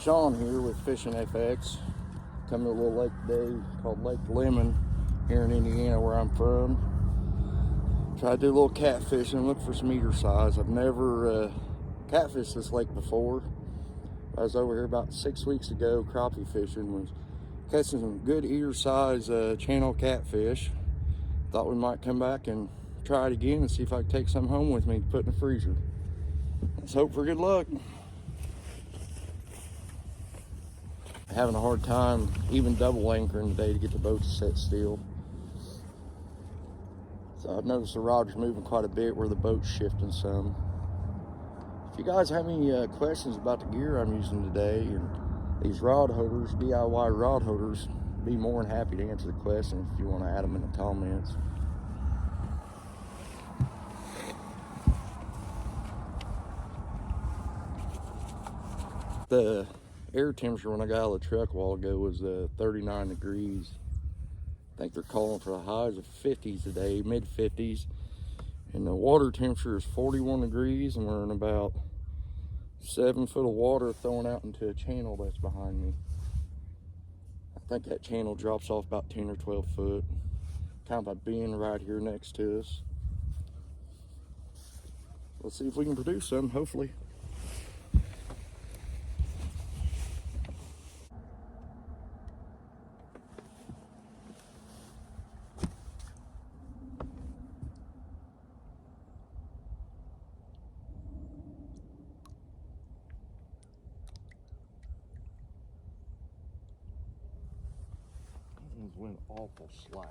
Sean here with FishingFX. Coming to a little lake today called Lake Lemon here in Indiana where I'm from. Try to do a little catfishing, look for some eater size. I've never catfished this lake before. I was over here about 6 weeks ago crappie fishing, was catching some good eater size channel catfish. Thought we might come back and try it again and see if I could take some home with me to put in the freezer. Let's hope for good luck. Having a hard time even double anchoring today to get the boat to set still. So I've noticed the rod's moving quite a bit where the boat's shifting some. If you guys have any questions about the gear I'm using today and these rod holders, DIY rod holders, be more than happy to answer the questions if you want to add them in the comments. The air temperature when I got out of the truck a while ago was 39 degrees. I think they're calling for the highs of 50s today, mid 50s. And the water temperature is 41 degrees and we're in about 7 foot of water thrown out into a channel that's behind me. I think that channel drops off about 10 or 12 foot. Kind of a bend right here next to us. Let's see if we can produce some, hopefully. Went awful slack.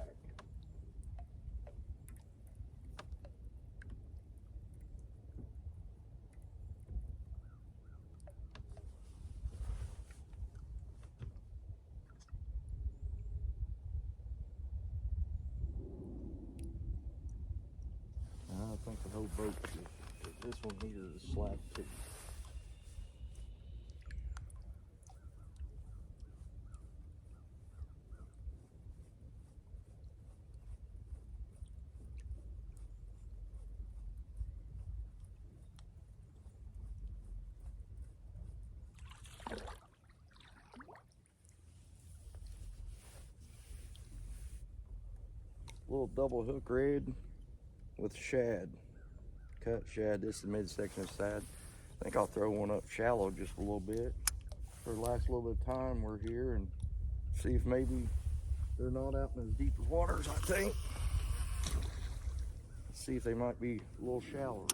I think the whole boat, this one here is slack too. Little double hook red with shad, cut shad. This is the midsection of the side. I think I'll throw one up shallow just a little bit for the last little bit of time we're here and see if maybe they're not out in as deep waters. I think. See if they might be a little shallower.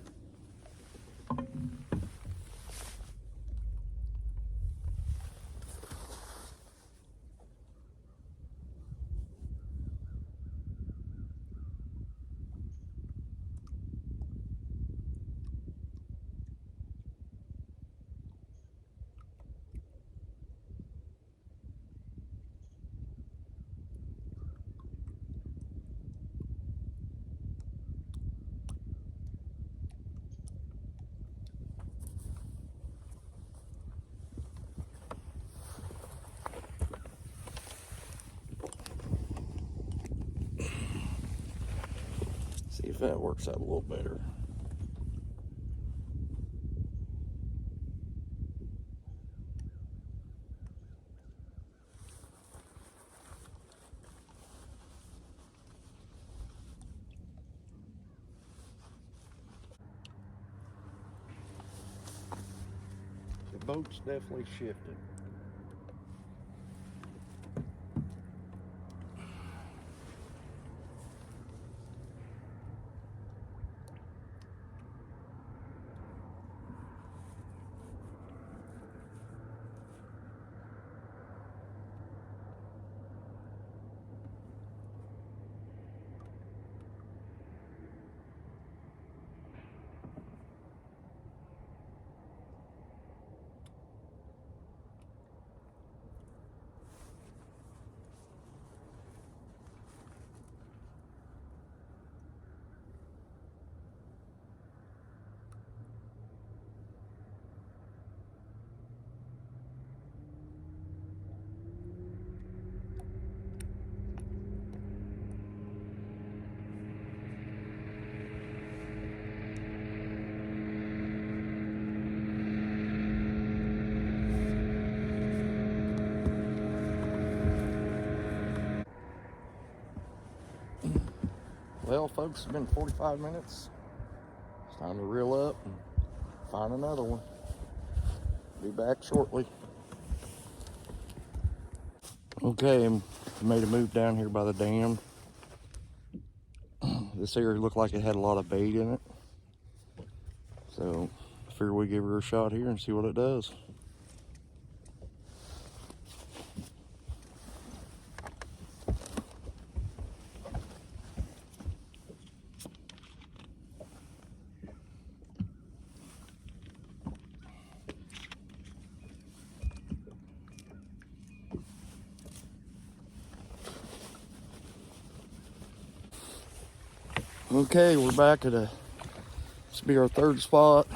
See if that works out a little better. The boat's definitely shifted. Well, folks, it's been 45 minutes. It's time to reel up and find another one. Be back shortly. Okay, I made a move down here by the dam. This area looked like it had a lot of bait in it. So I figure we give her a shot here and see what it does. Okay, we're back at this will be our third spot.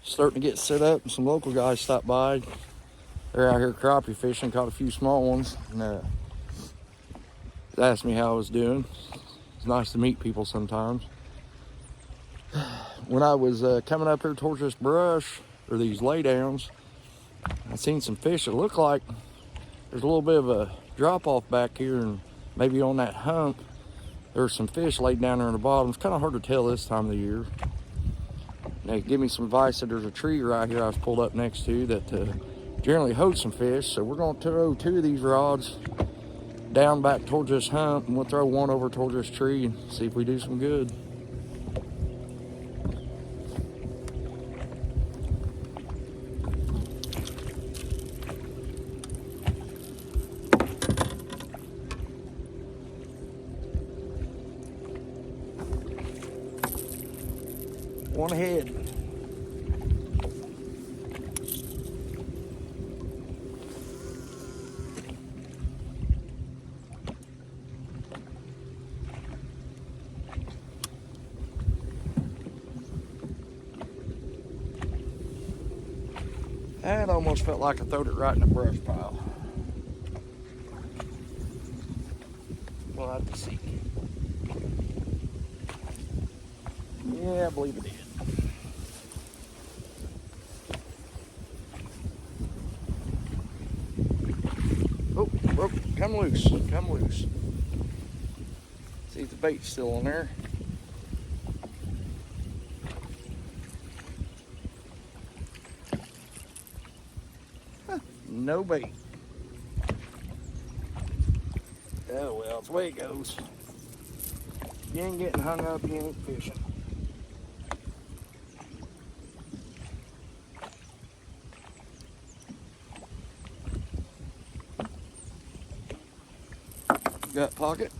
Starting to get set up, and some local guys stopped by. They're out here crappie fishing, caught a few small ones, and they asked me how I was doing. It's nice to meet people sometimes. When I was coming up here towards this brush, or these laydowns, I seen some fish that looked like there's a little bit of a drop off back here, and maybe on that hump there's some fish laid down there in the bottom. It's kind of hard to tell this time of the year. They give me some advice that there's a tree right here I was pulled up next to that generally holds some fish. So we're going to throw 2 of these rods down back towards this hump, and we'll throw one over towards this tree and see if we do some good. One ahead. That almost felt like I throwed it right in the brush pile. We'll have to see. Yeah, I believe it did. Oh, broke. Come loose. Come loose. See if the bait's still on there. Huh, no bait. Oh well, it's the way it goes. You ain't getting hung up, you ain't fishing. Gut pocket.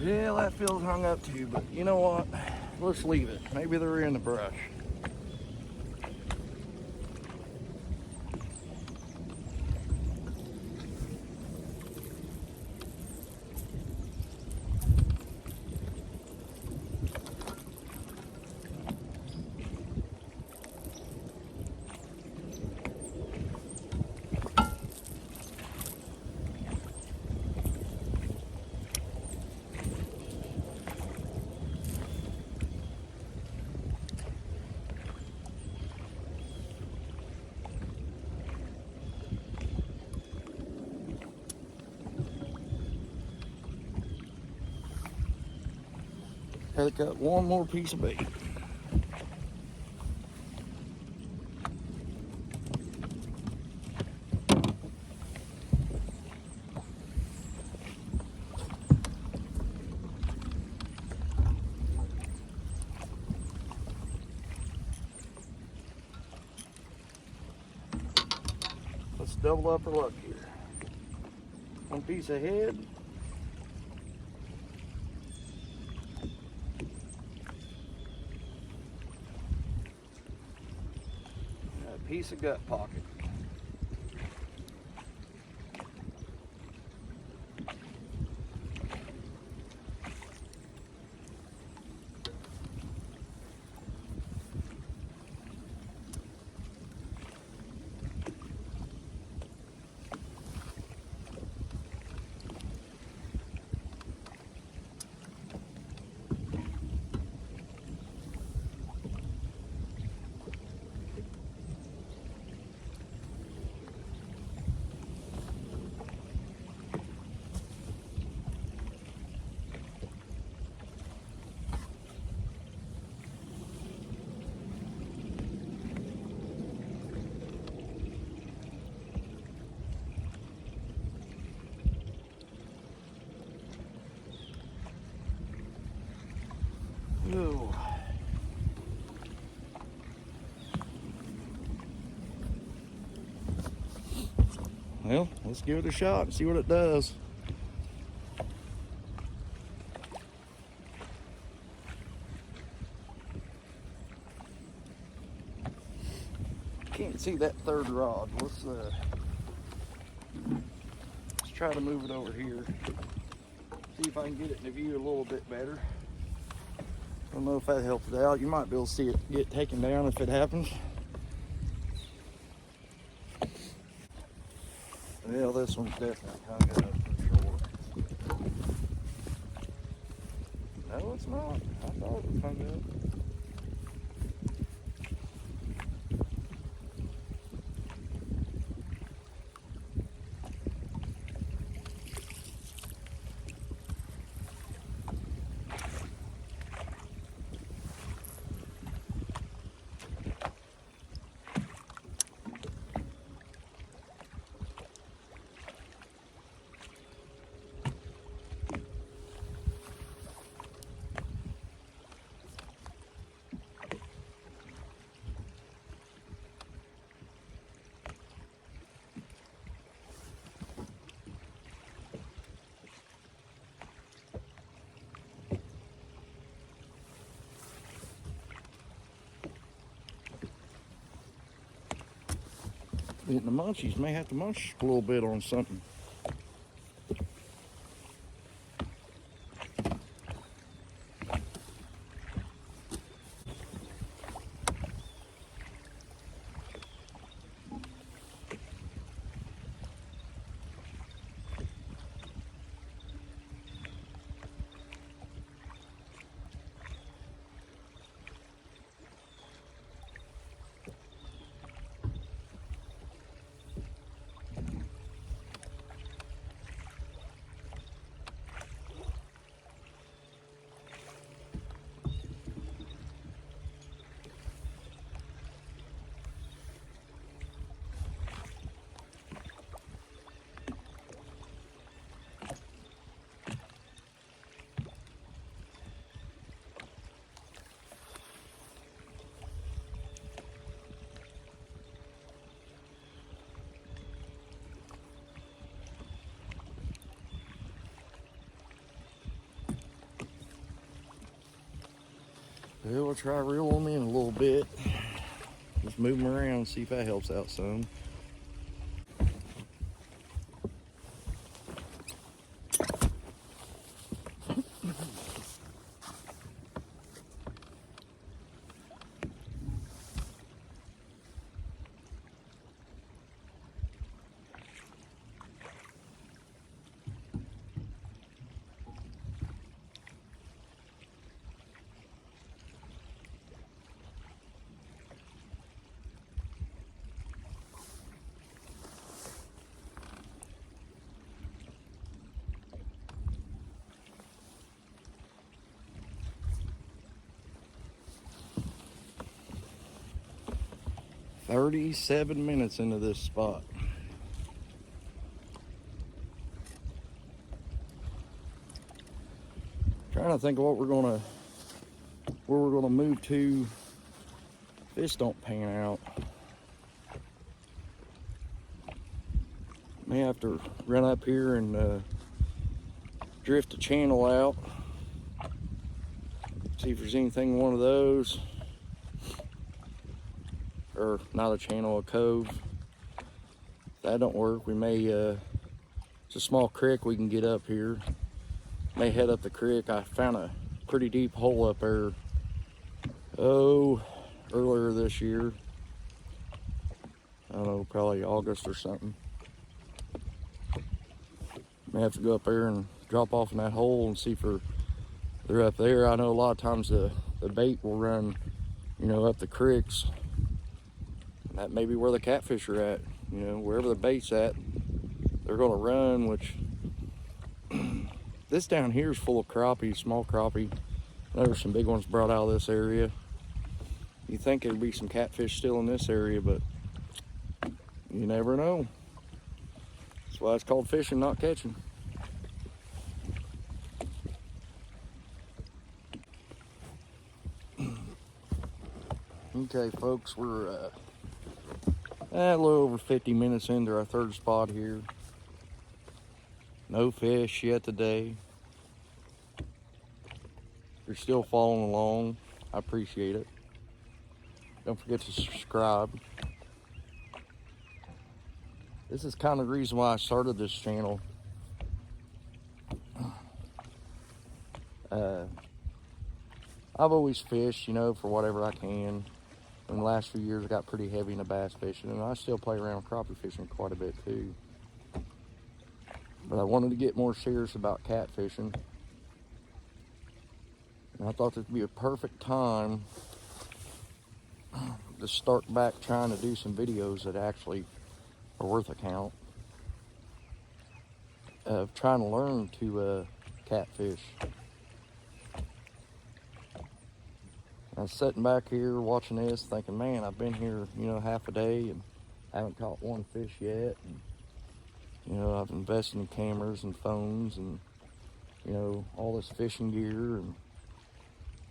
Yeah, that feels hung up too, but you know what? Let's leave it. Maybe they're in the brush. Had to cut one more piece of bait. Let's double up our luck here. One piece ahead. A piece of gut pocket. Ooh. Well, let's give it a shot and see what it does. Can't see that third rod. Let's try to move it over here. See if I can get it in the view a little bit better. I don't know if that helps it out. You might be able to see it get taken down if it happens. Well, this one's definitely hung up for sure. No, it's not. I thought it was hung up. The munchies may have to munch a little bit on something. Well, we'll try to reel them in a little bit. Just move them around and see if that helps out some. "37 minutes into this spot. Trying to think of where we're gonna move to. Fish don't pan out. May have to run up here and drift the channel out. See if there's anything in one of those. Or not a channel, a cove. If that don't work, we may, it's a small creek we can get up here. May head up the creek. I found a pretty deep hole up there, earlier this year. I don't know, probably August or something. May have to go up there and drop off in that hole and see if they're up there. I know a lot of times the bait will run, up the creeks. That may be where the catfish are at. Wherever the bait's at, they're gonna run, which this down here is full of crappie, small crappie. There's some big ones brought out of this area. You think there'd be some catfish still in this area, but you never know. That's why it's called fishing, not catching. Okay, folks, we're a little over 50 minutes into our third spot here. No fish yet today. You're still following along. I appreciate it. Don't forget to subscribe. This is kind of the reason why I started this channel. I've always fished, you know, for whatever I can. In the last few years, I got pretty heavy into bass fishing, and I still play around with crappie fishing quite a bit too. But I wanted to get more serious about catfishing. And I thought this would be a perfect time to start back trying to do some videos that actually are worth a count. Of trying to learn to catfish. I was sitting back here watching this thinking, man, I've been here, you know, half a day and I haven't caught one fish yet. And, you know, I've invested in cameras and phones and, you know, all this fishing gear and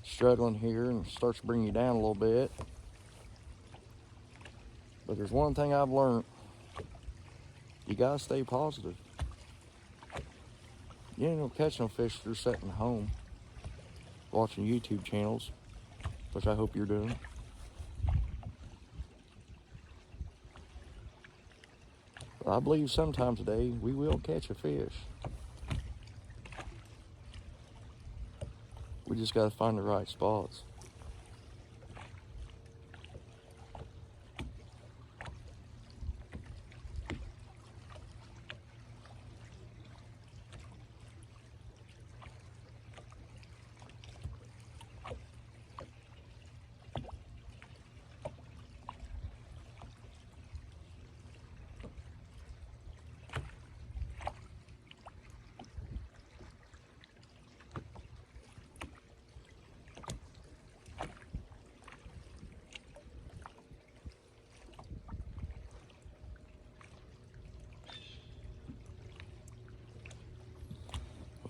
struggling here, and it starts to bring you down a little bit. But there's one thing I've learned. You gotta stay positive. You ain't gonna catch no fish if you're sitting home watching YouTube channels, which I hope you're doing. But I believe sometime today we will catch a fish. We just gotta find the right spots.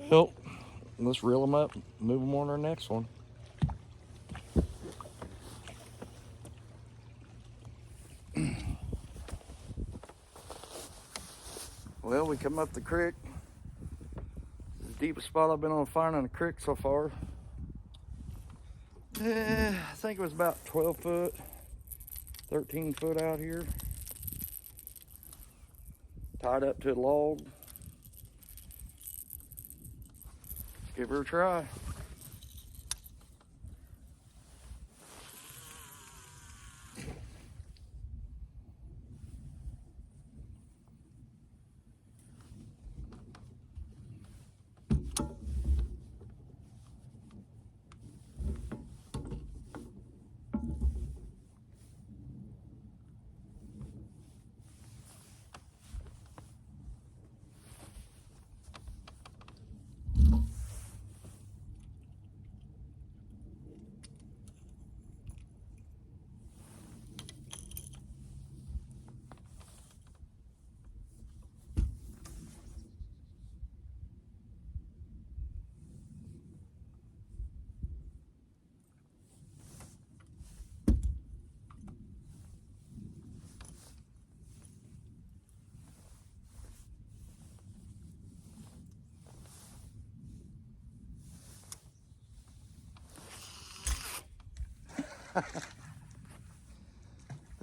Well, let's reel them up, move them on to our next one. Well, we come up the creek. This is the deepest spot I've been on finding a creek so far. I think it was about 12 foot, 13 foot out here. Tied up to a log. Let's give her a try.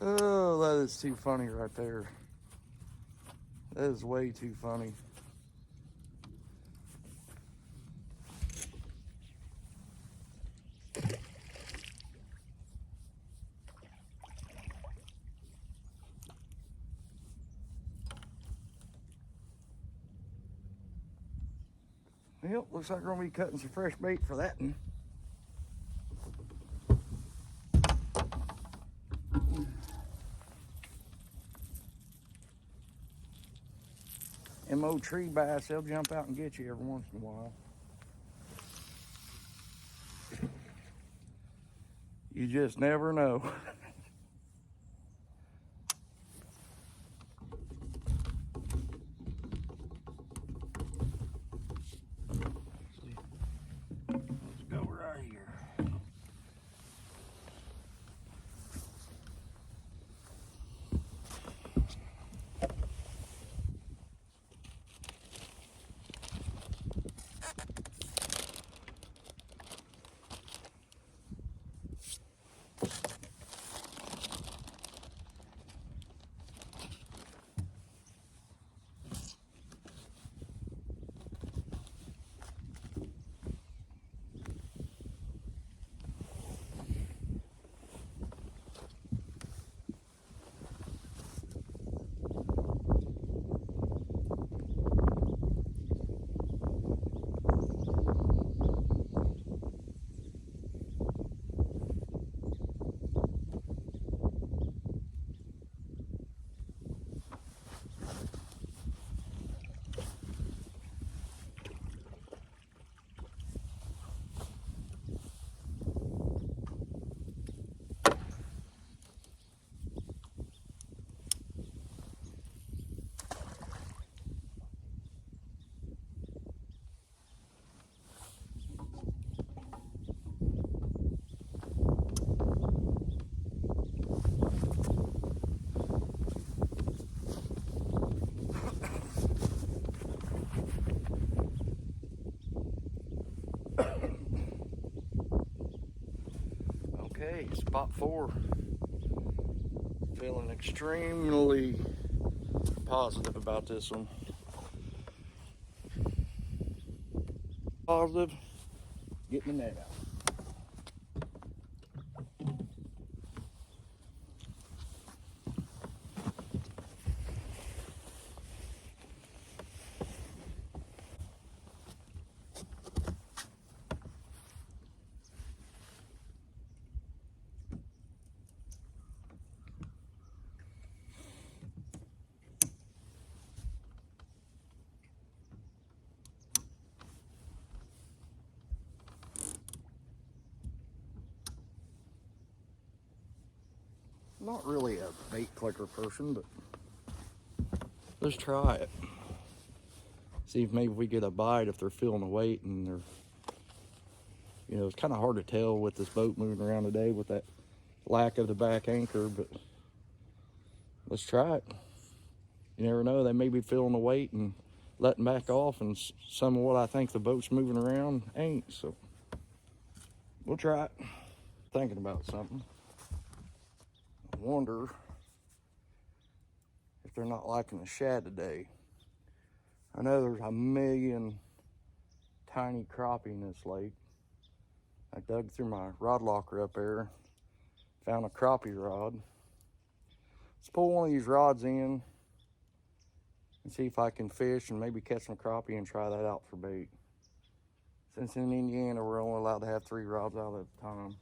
Oh, that is too funny right there. That is way too funny. Yep, looks like we're gonna be cutting some fresh bait for that one. Them old tree bass, they'll jump out and get you every once in a while. You just never know. Let's go right here. Okay, spot 4. Feeling extremely positive about this one. Positive, getting the net out. Not really a bait clicker person, but let's try it. See if maybe we get a bite if they're feeling the weight and they're, you know, it's kind of hard to tell with this boat moving around today with that lack of the back anchor, but let's try it. You never know, they may be feeling the weight and letting back off, and some of what I think the boat's moving around ain't, so we'll try it. Thinking about something. I wonder if they're not liking the shad today. I know there's a million tiny crappie in this lake. I dug through my rod locker up there, found a crappie rod. Let's pull one of these rods in and see if I can fish and maybe catch some crappie and try that out for bait. Since in Indiana, we're only allowed to have 3 rods out at a time.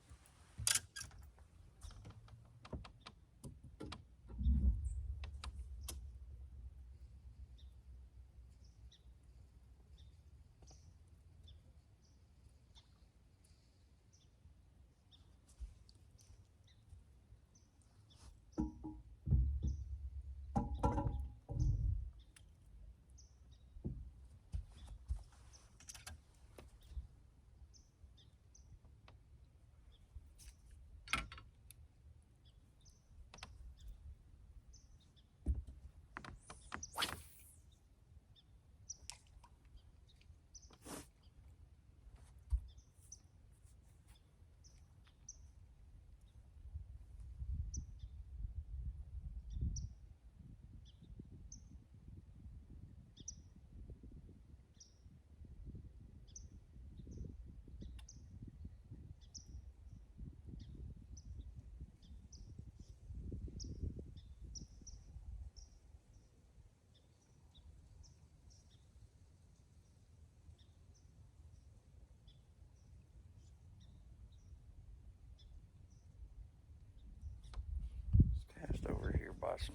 Cast over here by some,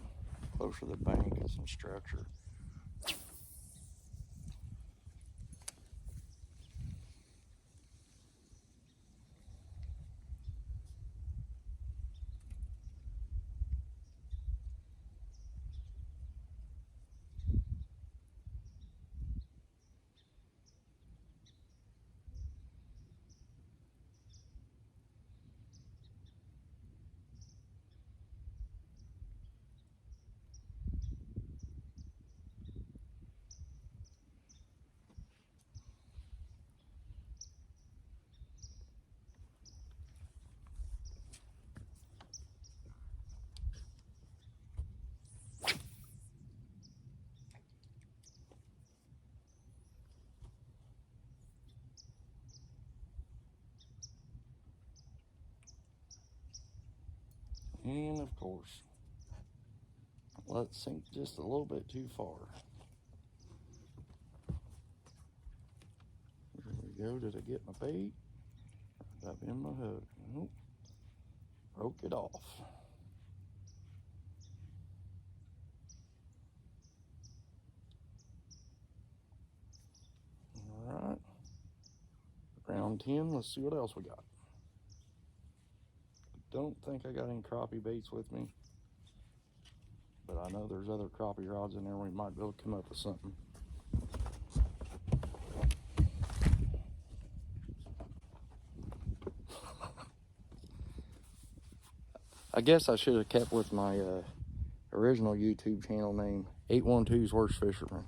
closer to the bank and some structure. And of course, let it sink just a little bit too far. There we go. Did I get my bait? Did I bend my hook? Nope. Broke it off. All right. Round 10. Let's see what else we got. Don't think I got any crappie baits with me, but I know there's other crappie rods in there. We might be able to come up with something. I guess I should have kept with my original YouTube channel name, 812's Worst Fisherman.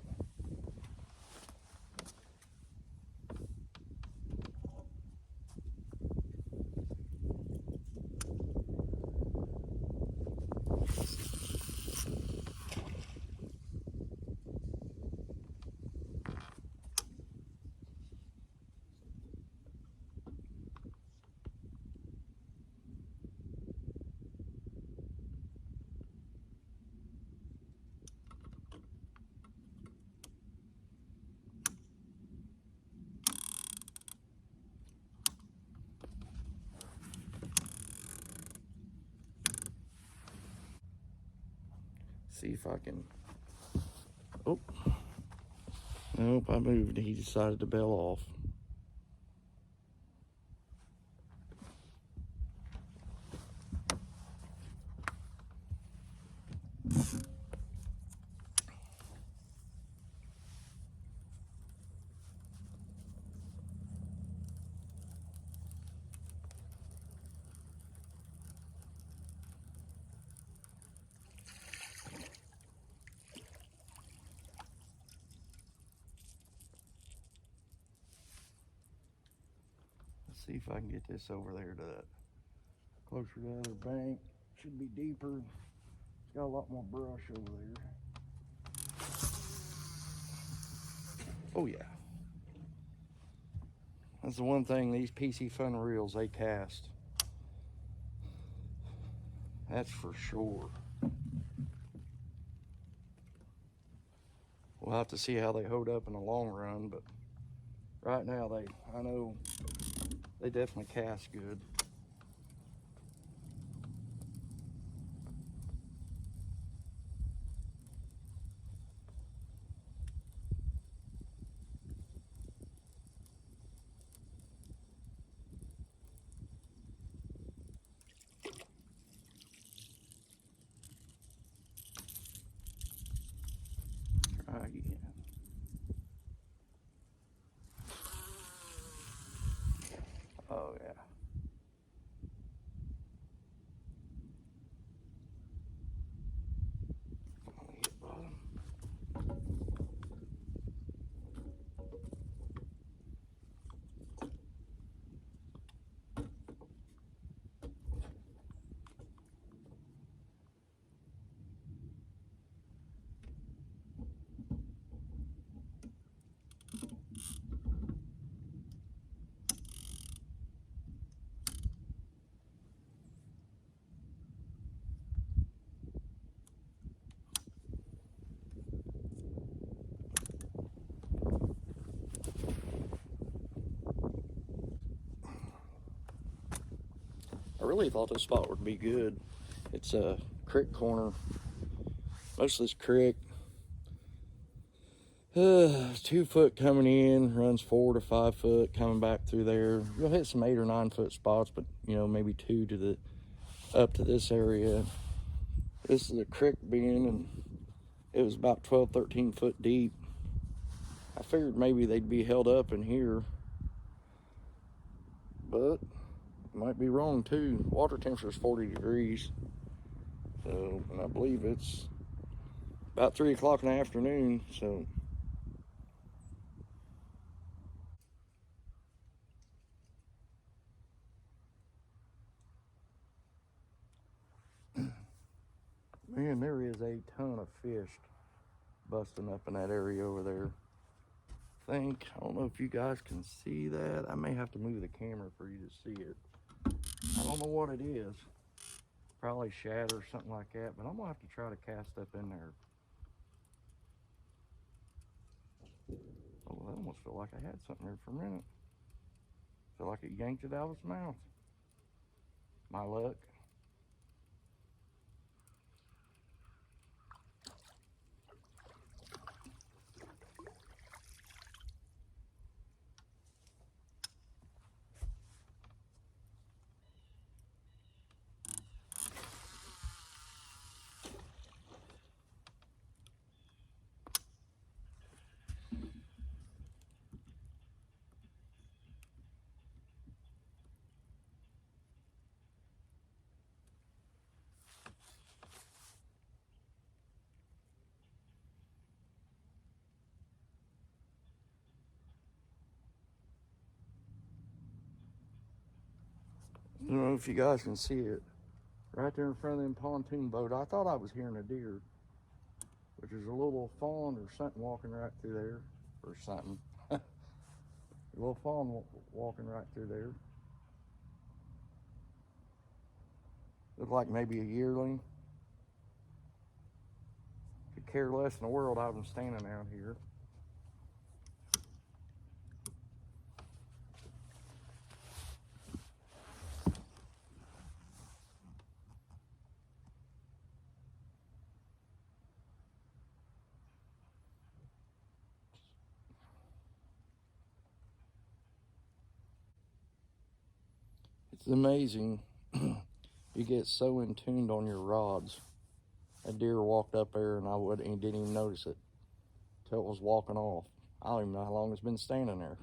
See if I can. Oh, nope, I moved. He decided to bail off. Let's see if I can get this over there to that, closer to the other bank. Should be deeper. It's got a lot more brush over there. Oh yeah. That's the one thing, these PC Fun reels, they cast. That's for sure. We'll have to see how they hold up in the long run, but right now I know they definitely cast good. Try again. Oh yeah. Hit bottom. I really thought this spot would be good. It's a creek corner. Most of this creek, 2 foot coming in, runs 4 to 5 foot coming back through there. You'll hit some 8 or 9 foot spots, but you know, maybe 2 to the up to this area. This is a creek being, and it was about 12, 13 foot deep. I figured maybe they'd be held up in here, but might be wrong too. Water temperature is 40 degrees. So, and I believe it's about 3 o'clock in the afternoon, so. Man, there is a ton of fish busting up in that area over there. I don't know if you guys can see that. I may have to move the camera for you to see it. I don't know what it is. Probably shad or something like that, but I'm gonna have to try to cast up in there. Oh, I almost feel like I had something there for a minute. Feel like it yanked it out of its mouth. My luck. I don't know if you guys can see it. Right there in front of them pontoon boat, I thought I was hearing a deer, which is a little fawn or something walking right through there, or something. A little fawn walking right through there. Looked like maybe a yearling. Could care less in the world. I was standing out here. It's amazing. You get so in tuned on your rods. A deer walked up there and didn't even notice it till it was walking off. I don't even know how long it's been standing there.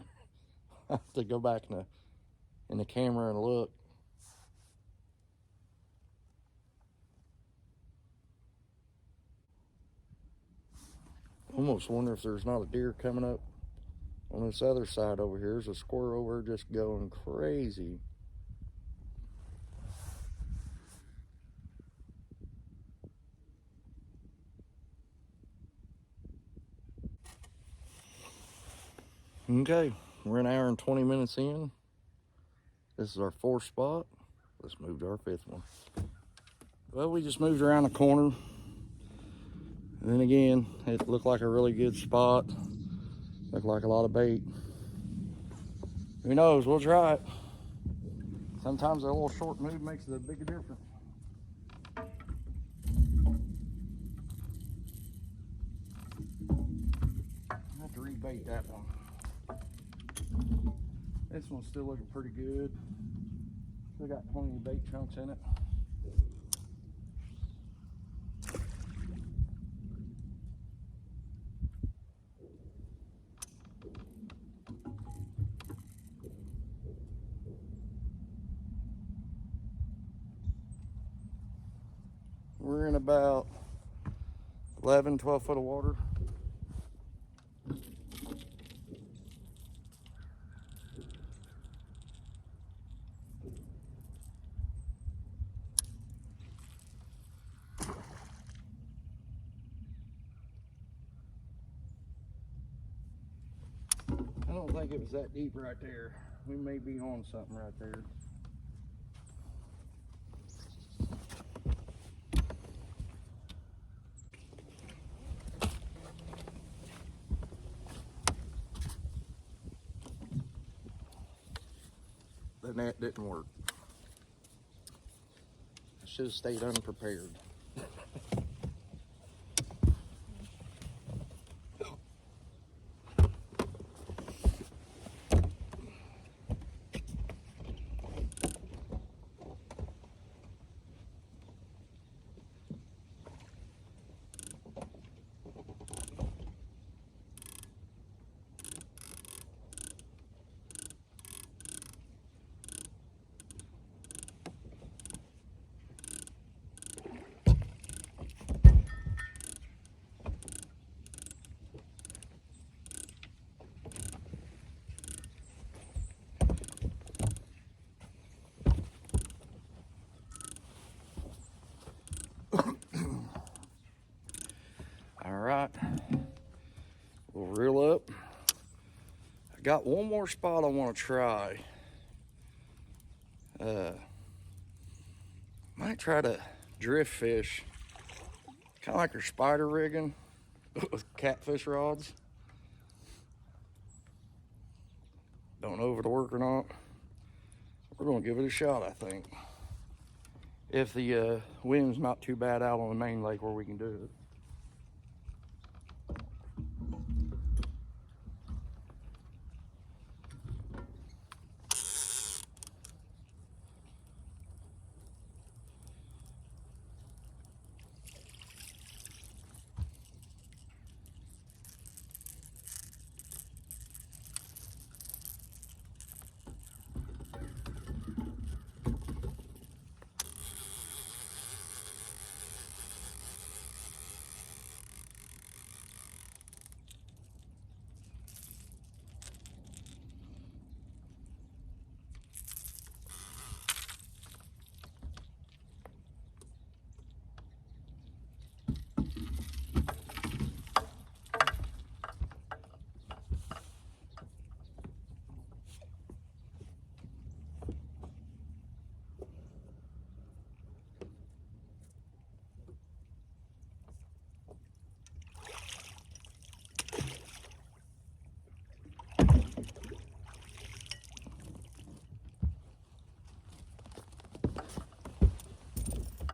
I have to go back in the camera and look. Almost wonder if there's not a deer coming up on this other side over here. There's a squirrel over here just going crazy. Okay, we're an hour and 20 minutes in. This is our 4th spot. Let's move to our 5th one. Well, we just moved around the corner. And then again, it looked like a really good spot. Looked like a lot of bait. Who knows? We'll try it. Sometimes a little short move makes a big difference. I have to rebait that one. This one's still looking pretty good. Still got plenty of bait chunks in it. We're in about 11, 12 foot of water. I don't think it was that deep right there. We may be on something right there. The net didn't work. I should have stayed unprepared. All right, we'll reel up. I got one more spot I want to try. Might try to drift fish, kind of like your spider rigging with catfish rods. Don't know if it'll work or not. We're gonna give it a shot, I think. If the wind's not too bad out on the main lake where we can do it.